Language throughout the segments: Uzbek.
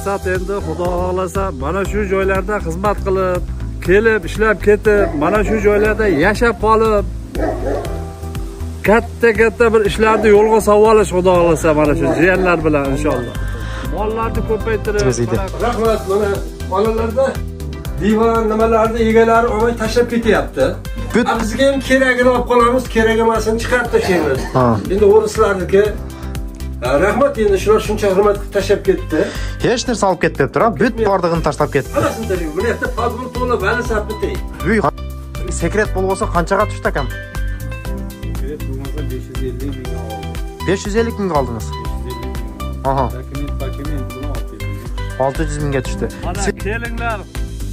maqsad endi xudo xolasa mana shu joylarda xizmat qilib, kelib, ishlab ketib, mana shu joylarda yashab qolib, katta bir ishlarni yo'lga savolish xudo xolasa mana shu jiyanlar bilan inshaalloh. Mollarni ko'paytirish. Rahmat, mana bolalarda divan nimalarni egalari olmay tashlab ketyapti. Bizga ham keragini olib qolamiz, kerak emasini chiqarib tashlaymiz. Endi o'rislarniki rahmat, endi shular shuncha hurmat qilib tashlab ketdi. Hech narsa olib ketmabdi, but bordig'ini tashlab ketdi. Qarasini tashlang, bu yerda fazl to'la vali sapni tey. Uy sekret bo'lsa qanchaga tushdi akam? Sekret bo'lmasa 550 mingga oldim. 550 mingga oldingiz. 550 Aha. Dokument buni 600 mingga tushdi. Mana kelinglar,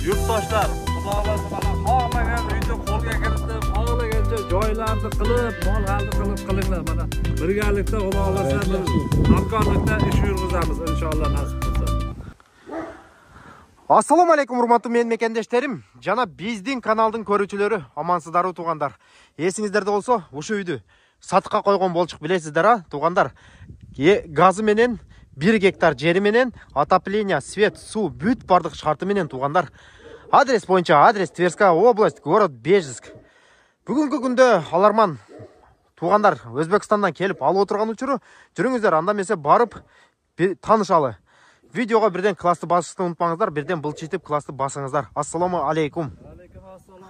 yurtdoshlar, xudo xolasa mana xohlagan uyda qo'lga kiritib, xohlagancha joylarni qilib, mol halni qilinglar mana. Birgalikda xudo xolasa hamkorlikda ish yurg'izamiz inshaalloh nasib qilsa. Assalomu alaykum hurmatli men mekendештерим, жана биздин каналдын көрүүчүлөрү, амансыздарбы туугандар. Эсиңиздерде болсо, ушул үйдү сатыкка койгон болчук, билесиздер а, туугандар. Газы менен 1 гектар жери менен отопление, свет, суу бүт бардык шарты менен туугандар. Адрес боюнча адрес Тверская область, город Бежецк. Бүгүнкү күндө аларман туугандар Өзбекстандан келип алып отурган учуру, жүрүңүздөр анда эмесе барып таанышалы. Видеого бирден классты басышты унутпаңыздар, бирден былчитип классты басыңыздар. Ассаламу алейкум. Алейкум ассалам,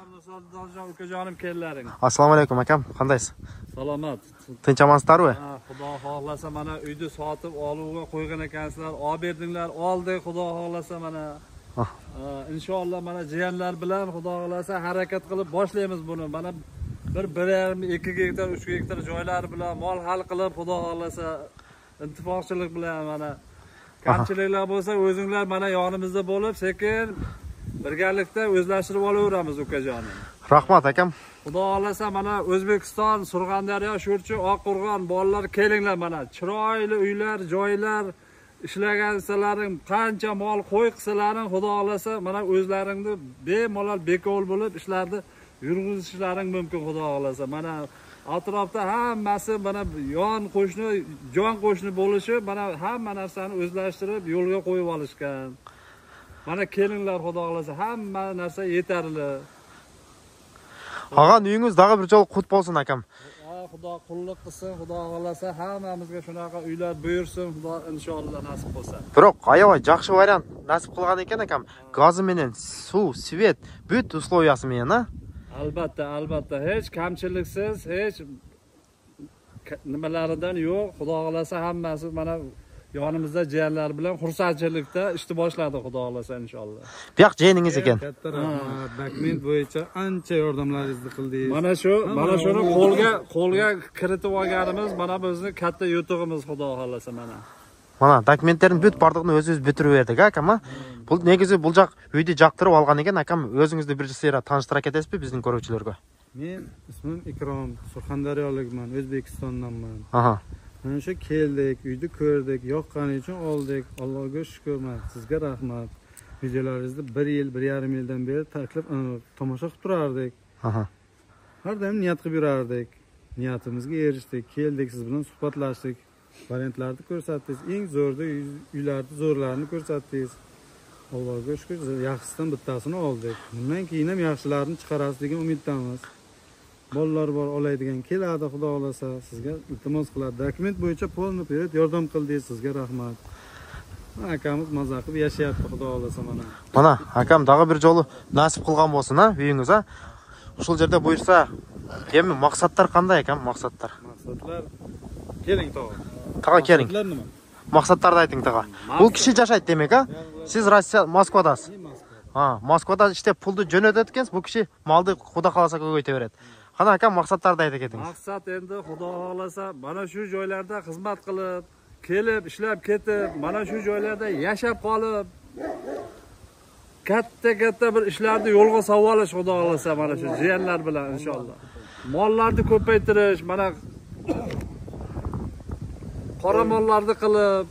Далжан ukajоnim келларың. Ассаламу алейкум акам, кандайсыз? Саламат. Tinch amansizlarбы? Xudo xohlasa mana uyni sotib oluvga qo'ygan ekansizlar, olib berdinglar, oldik, xudo xohlasa mana. Inshaalloh mana jiyanlar bilan xudo xohlasa harakat qilib boshlaymiz buni. Mana 1,5-2 gektar, 3 gektar joylar bilan mol hal qilib, xudo xohlasa intifoqchilik bilan mana kamchiliklar bo'lsa o'zinglar mana yonimizda bo'lib, sekin birgalikda o'zlashtirib olaveramiz ukajonim. Rahmat akam. Xudo xolasa mana O'zbekiston, Surxondaryo, Sho'rchi, Oqqo'rg'on bolalar kelinglar mana. Chiroyli uylar, joylar, ishlagansalaring, qancha mol qo'y qilsalaring, xudo xolasa mana o'zlaringni bemalol bekor bo'lib ishlarni yurg'izishlaring mumkin xudo xolasa. Mana atrofda hammasi mana yon qo'shni, jon qo'shni bo'lishi, mana hamma narsani o'zlashtirib yo'lga qo'yib olishgan. Mana kelinglar xudo xolasa, hamma narsa yetarli. Ag'an uyingiz dag'i bir jol qut bo'lsin akam. Xudo qulluq qilsin, xudo xolasa hammamizga shunaqa uylar buyursin, xudo inshaalloh nasib qilsa. Biroq ayoy yaxshi variant nasib qilgan ekan akam. Gazi menен suv, svet, бүт условиясы менен, a? Albatta, hech kamchiliksiz, hech nimalaridan yo'q. Xudo xolasa hammasi mana yonimizda jiyanlar bilan xursandchilikda ishni boshladi xudo xolasa inshaalloh. Bu yoq jiyaningiz ekan. Katta rahmat. Dokument bo'yicha ancha yordamlaringizni qildingiz. Mana shuni qo'lga kiritib olganimiz mana bizning katta yutug'imiz xudo xolasa mana. Mana dokumentlerin бүт бардыгын өзүбүз бүтүрүп бердик акам, а? Бул негизи бул жак үйдү жактырып алган экен, акам. Өзүңүздү бир сыйра тааныштыра кетесизби биздин көрүүчүлөргө? Men ismim Ikrom, Surxondaryolikman, O'zbekistondanman. Aha. Mana shu keldik, uyni ko'rdik, yoqqani uchun oldik. Allohga shukr, sizga rahmat. Videolaringizni 1 yil, 1,5 yildan beri taklif tomosha qilib turardik. Aha. Har doim niyat qilib yurardik. Niyatimizga erishdik, keldik, siz bilan suhbatlashdik. Variantlarni ko'rsatdingiz, eng zo'rda uylarni zo'rlarini ko'rsatdingiz. Allohga shukr, yaxshisidan bittasini oldik. Bundan keyin ham yaxshilarini chiqarasiz degan umiddamiz. Bolalar bor, olaydigan keladi, xudo xolasa, sizga iltimos qiladi. Dokument bo'yicha polni berib yordam qildingiz, sizga rahmat. Akamiz maza qilib yashayapti, xudo xolasa mana. Mana akam dag'i bir jolu nasib qilgan bo'lsin, a, uyingiz, a? Ушул жерде буйрса, эми максаттар кандай экен, максаттар? Maqsadlar keling tog'a. Taga keling. Maqsadlar nima? Maqsadlarni ayting taga. Бул киши жашайт демек, а? Siz Rossiya, Moskvadasiz. Moskvada иштеп пулду жөнөтөт экенсиз, бул киши малды куда каласа көбөйтө берет. Кана акам максаттарды айта кетиңиз. Maqsad endi xudo xolasa mana shu joylarda xizmat qilib, kelib, ishlab ketib, mana shu joylarda yashab qolib, katta bir ishlarni yo'lga savolish xudo xolasa mana shu jiyanlar bilan inshaalloh. Mollarni ko'paytirish, mana qora mollarni qilib,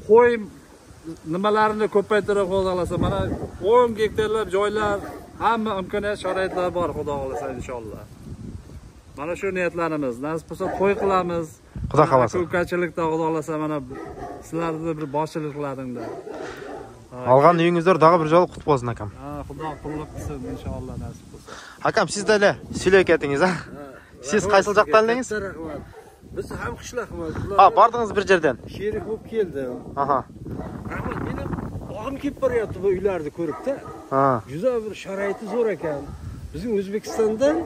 qo'y nimalarini ko'paytirib xudo xolasa mana 10 gektarlab joylar, hamma imkoniyat sharoitlar bor xudo xolasa inshaalloh. Mana shu niyatlarimiz. Nasib bo'lsa to'y qilamiz. Xudo xolasa. Ko'pchilikda xudo xolasa mana sizlarning bir boshchiliklaringda. Алған үйіңіздер дағы бір жолы құт болсын акам. Xudo qulluq qilsin inshaalloh nasib bo'lsa. Акам, сіз де әлі сөйлей кетіңіз, Сіз қайсыл жақтан елеңіз? Biz ham qishloqmiz. Бардыңыз бір жерден. Sherik bo'lib keldim. Aha. Rahmat, meni og'im kelib boryapti bu uylarni ko'rib-da. Juda bir sharoiti zo'r ekan. Bizning O'zbekistondan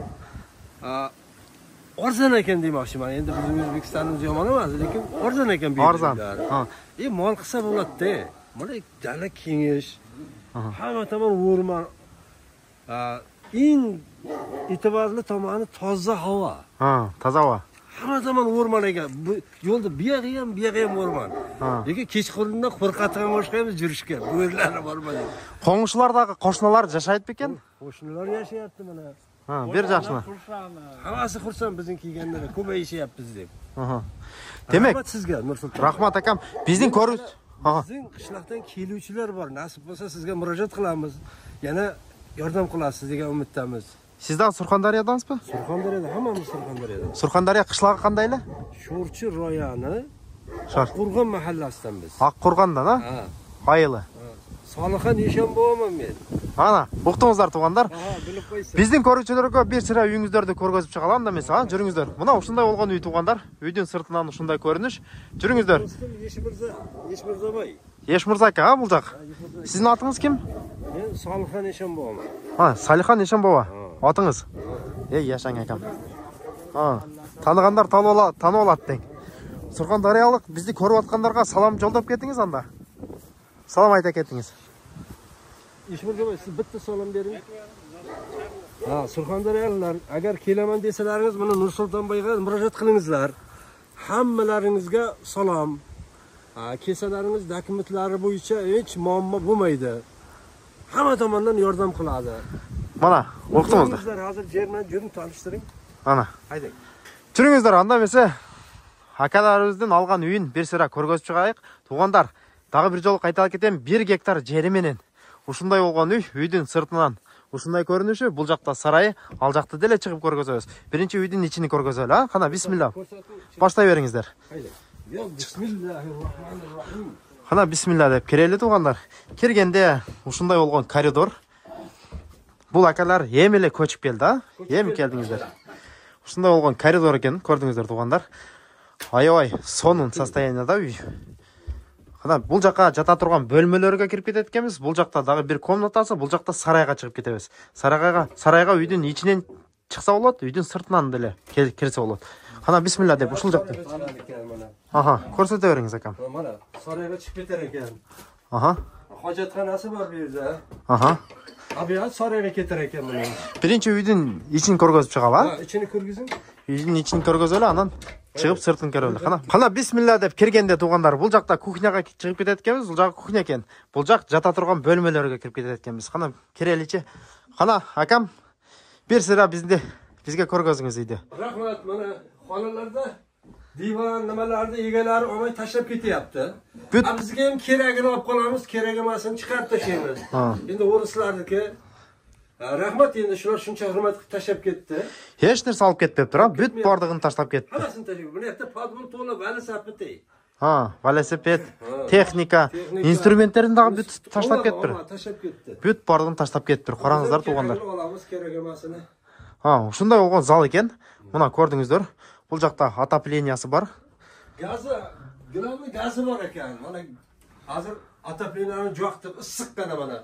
arzon ekan demoqchiman. Endi bizning O'zbekistonimiz yomon emas, lekin arzon ekan bu Arzon. Mol qilsa bo'ladi-da. Mana dala kengish. Hamma tomon o'rmon. Eng e'tiborli tomoni toza havo. Toza havo. Hamma tomon o'rmon ekan. Bu yo'lda bu yoqqa ham o'rmon. Lekin kechqurundan qo'rqadigan boshqamiz yurishgan. Bu yerlarni bormadi. Qo'ng'ishlardagi qo'shnilar yashaydi ekan? Qo'shnilar yashayapti mana. Bir yaxshi. Hammasi xursand bizning kelgandan ko'payishyapmiz deb. Demak, rahmat sizga Nursulton. Rahmat akam. Bizning ko'rish Bizning qishloqdan keluvchilar bor. Nasib bo'lsa sizga murojaat qilamiz. Yana yordam qilasiz degan umiddamiz. Sizdan Surxondaryodansizmi? Surxondaryoda, hammamiz Surxondaryoda. Surxondaryo qishlog'i qandaylar? Sho'rchi rayoni Oqqo'rg'on mahallasidan biz. Oqqo'rg'ondan, Qayili. Solixon Eshonbo'man men. Mana, o'qdingizlar tug'anlar. Bilib qo'ysiz. Bizning ko'ruvchilarga bir sira uyingizlarni ko'rgazib chiqalam da mesela, juringizlar. Mana shunday bo'lgan uy tug'anlar, uydan sirtidan shunday ko'rinish. Juringizlar. Yeshmirzaboy. Yeshmirza aka, bu yoq. Sizning otingiz kim? Men Solixon Eshonbo'man. Solixon Eshonbo'va. Otingiz? Yashang akam. Tanıganlar tanib oladi deng. Surxondaryolik bizni ko'rayotganlarga salom yo'llab ketingiz anda. Salom ayta ketingiz. Eshmirzaboy, siz bitta salom bering. Surxondaryoliklar, agar kelaman desalaringiz, mana Nursultonboyga murojaat qilingizlar. Hammalaringizga salom. Kesalaringiz dokumentlari bo'yicha hech muammo bo'lmaydi. Hamma tomondan yordam qiladi. Mana, o'qdingizlar. Hozir jerman juring tanishtiring. Mana, haydang. Turingizlar, anda mesa akalarimizdan olgan uyini bir sira ko'rgazib chiqaylik. Tug'anlar, tag'i bir jol qaytarib ketem, 1 gektar jeri menен. Ушундай болгон үйдүн сыртынан ушундай көрүнүшү, бул жакта сарайы, ал жакта деле чыгып көргөзөбүз. Биринчи үйдүн ичини көргөзөлү, Кана бисмилла. Баштай бериңиздер. Бисмиллахиррахманиррахим. Кана бисмилла деп кирели туугандар. Киргенде ушундай болгон коридор. Бул акалар эми эле көчүп келди, эми келдиңиздер. Ушундай болгон коридор экен, көрдүңүздөр туугандар. Аябай сонун состояниеда үй. Бұл жаққа жата тұрған бөлмелерге кіріп кетеді екенбіз. Бұл жақта дағы бір комнатасы, бұл жақта сарайға шығып кетеміз. Сарайға үйдің içінен шықса болады, үйдің сыртынан деле кірсе болады. Қана бисмилла деп ушул жақта. Көрсете беріңіз акам. Mana sarayga chiqib ketar ekan. Hojatxonasi bor bu yerda. Abi sarayga ketar ekan mana. Birinchi uyдің için көргөзүп чыгалы. İçini көргүзүң. Үйдің için көргөзөлү, анан чыгып сыртын көрөлү. Кана бисмилла деп киргенде туугандар, бул жакта кухняга чыгып кетет экенбиз. Бул жак кухня экен. Бул жак жата турган бөлмөлөргө кирип кетет экенбиз. Кана киреличи. Кана акам, бир сыра бизге көргөзүңүз үйдү. Rahmat, mana xonalarda divan nimalarni egalari olmay tashlab ketyapti. Bizga ham keragini olib qolamiz, kerak emasini chiqarib tashlaymiz. Endi o'rislarniki rahmat, endi shular shuncha hurmat qilib tashlab ketdi. Hech narsa olib ketmeptir, бүт бардыгын таштап кетти. Hammasini tashlab. Buni yerda podvol to'la velosiped. Velosiped, texnika, instrumentlerini dagы бүт таштап кетти. Tashlab ketdi. Бүт бардыгын таштап кетти. Караңыздар туугандар. Olamiz, kerak emasini. Ушундай болгон зал экен. Мына көрдүңүздөр. Бул жакта отоплениясы бар. Главный газы бар ekan. Mana hozir отопленияны жоқтып, ысык гана mana.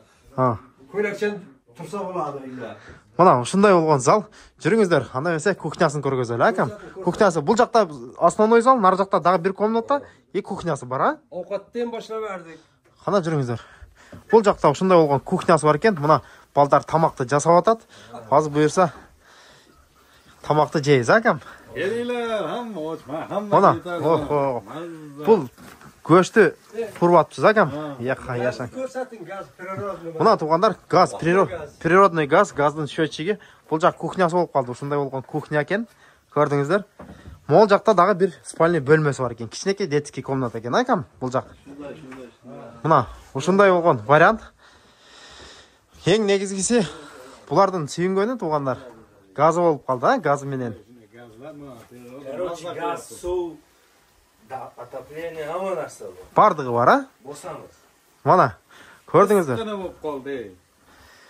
Ko'ylakчан tursa bo'ladi uyda. Mana ушундай болгон зал. Жүрүңүздөр. Анда эмесе кухнясын көргөзөлү, акам. Кухнясы бул жакта основной зал, нар жакта дагы бир комната, кухнясы бар, Овкаттан башлап бердик. Кана жүрүңүздөр. Бул жакта ушундай болгон кухнясы бар экен. Мына балдар тамакты жасап атат. Азыр буйрса тамакты жейиз, акам. Келinglar, hamma ochma, hamma. Mana, bul go'shtni quribsiz, akam. Yashang. Ko'rsating gaz приrodный. Мына туугандар, газ, природный газ, газдын счетчиги. Бул жак кухнясы болуп калды. Ушундай болгон кухня экен. Көрдүңүздөр. Могул жакта дагы бир спальный бөлмөсү бар экен. Кичинекей детский комната экен, акам. Бул жак. Мына ушундай болгон вариант. Эң негизгиси булардын сүйүнгөнү туугандар. Газы болуп калды, газы менен. Короче, газ, суу, отопление, hamma narsa bor. Бардыгы бар, Босамыз. Mana Ko'rdingizmi? Issiqqina bo'lib qoldi.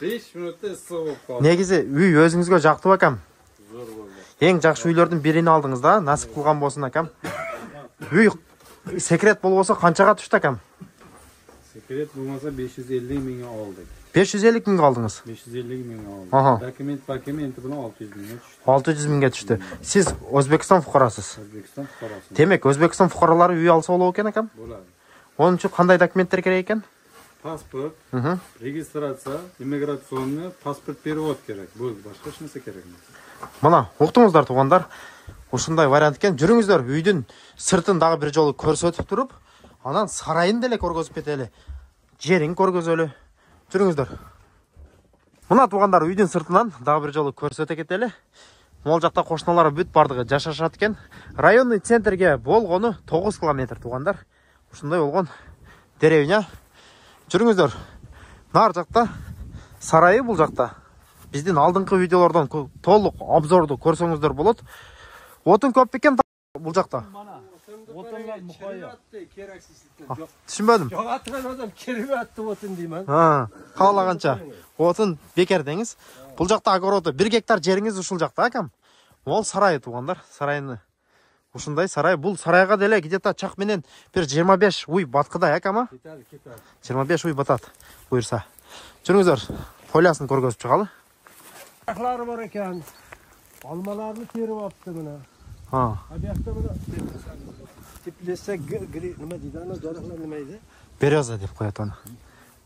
5 minutda issiq bo'lib qoldi. Negizi uy o'zingizga yoqdi akam. Zo'r bo'ldi. Eng yaxshi uylardan birini oldingizda, nasib qilgan bo'lsin akam. Uy sekret bo'lsa qanchaga tushdi akam? Sekret bo'lmasa 550 mingga oldik. 550 mingga oldingiz. 550 mingga oldik. Aha. Dokumenti bilan 600 mingga tushdi. 600 mingga tushdi. Siz O'zbekiston fuqarosiz. O'zbekiston fuqarosi. Demak, O'zbekiston fuqarolari uy olsa bo'lar ekan akam? Bo'ladi. Onun uchun qanday dokumentlar kerak ekan? Pasport, registratsiya, immigratsionni, pasport perevod kerak. Bo'ldi, boshqa hech narsa kerak emas. Mana, o'qdingizlar tuğanlar. O'shunday variant ekan. Juringizlar, uydan sirtin dag'i bir jolu ko'rsatib turib, anan sarayын деле ko'rgazib keteli. Jering ko'rgazeli. Juringizlar. Mana tuğanlar uydan sirtinan dag'i bir jolu ko'rsata keteli. Мол жақта qo'shnilar бүт бардығы жашашат ekan. Rayonный центрге болгону 9 километр туғандар. Ушундай болгон деревня. Жүрүңүздөр. Нар жақта сарайы бул жақта. Биздин алдыңкы видеолордон толук обзорду көрсөңүздөр болот. Отун көп экен бул жақта. Otunlar muhayya. Түшүнбөдүм. Yok atman adam kerime attı otun deyman. Ha, каалаганча. Отун бекер деңиз. Бул жақта огороду 1 гектар жериңиз ушул жақта акам. Ол сарайы туғандар, сарайыны. Ушундай сарай, бул сарайга деле где-то чак менен бир 25 уй баткыдай акама. 25 уй батат. Буйрса. Жүрүңүздөр, полясын көргөзүп чыгалы. Ayakları var ekan. Almalarını terip attı buna. Ha. Abiyakta buna tiplese nima deydi? Ana darıklar nimaydi? Береза деп коет аны.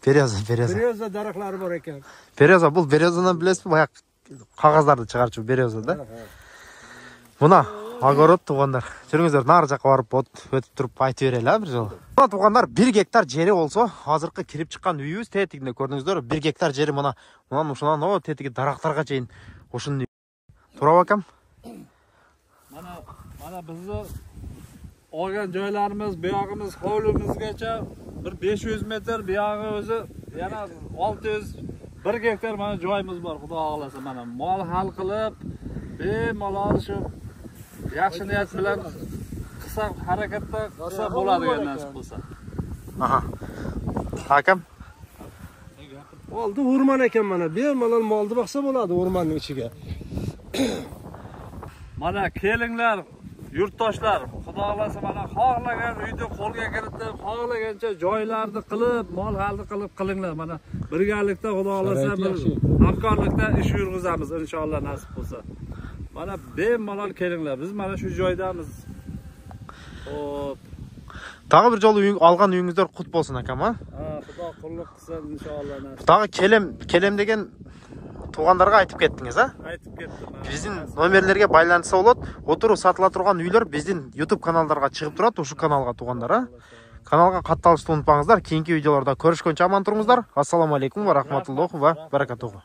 Береза. Beryoza darıkları var ekan. Береза, бул березадан билесизби? Баяк кагаздарды чыгарчу береза да. Мына огород тугандар. Жүрүңүздөр, нары жакка барып өтүп туруп айтып берели а бир жолу. Мына тугандар 1 гектар жери болсо, азыркы кирип чыккан үйүбүз тетигинде көрдүңүздөр. 1 гектар жери мына ушунан о тетиги дарактарга чейин ушун турабы акам? Mana bizni olgan joylarimiz, buyog'imiz hovlimizgacha bir 500 metr, buyog'i o'zi yana 1 gektar mana joyimiz bor, xudo xohlasa mana. Mol hal qilib, bemalol shu yaxshi niyat bilan qilsa harakatda qilsa bo'ladigan nasib bo'lsa. Aha. Akam? Oldu o'rmon ekan mana. Bemalol molni boqsa bo'ladi o'rmonning ichiga. Mana kelinglar, yurtdoshlar, xudo xolasa mana xohlagan uyni qo'lga kiritib, xohlagancha joylarni qilib, mol halni qilib qilinglar. Mana birgalikda xudo xolasa bir hamkorlikda ish yurg'izamiz inshaalloh nasib bo'lsa. Mana bemalol kelinglar. Biz mana shu joydamiz. Xo'p. Dagı bir jolu algan uyuңүздөр кут болсун акам, а? Xudo qulluq qilsa inshaalloh nasib. Dagı kelem деген туғандарга айтып кеттиңиз, а? Айтып кеттим. Биздин номерлерге байланышса болот. Отуруп сатыла турган үйлөр биздин YouTube каналдарга чыгып турат, ушу каналга туғандар, а? Каналга катталышты унутпаңыздар. Кийинки видеолордо көрүшкөнчө аман туруңуздар. Ассаламу алейкум ва рахматуллахи ва баракатуху.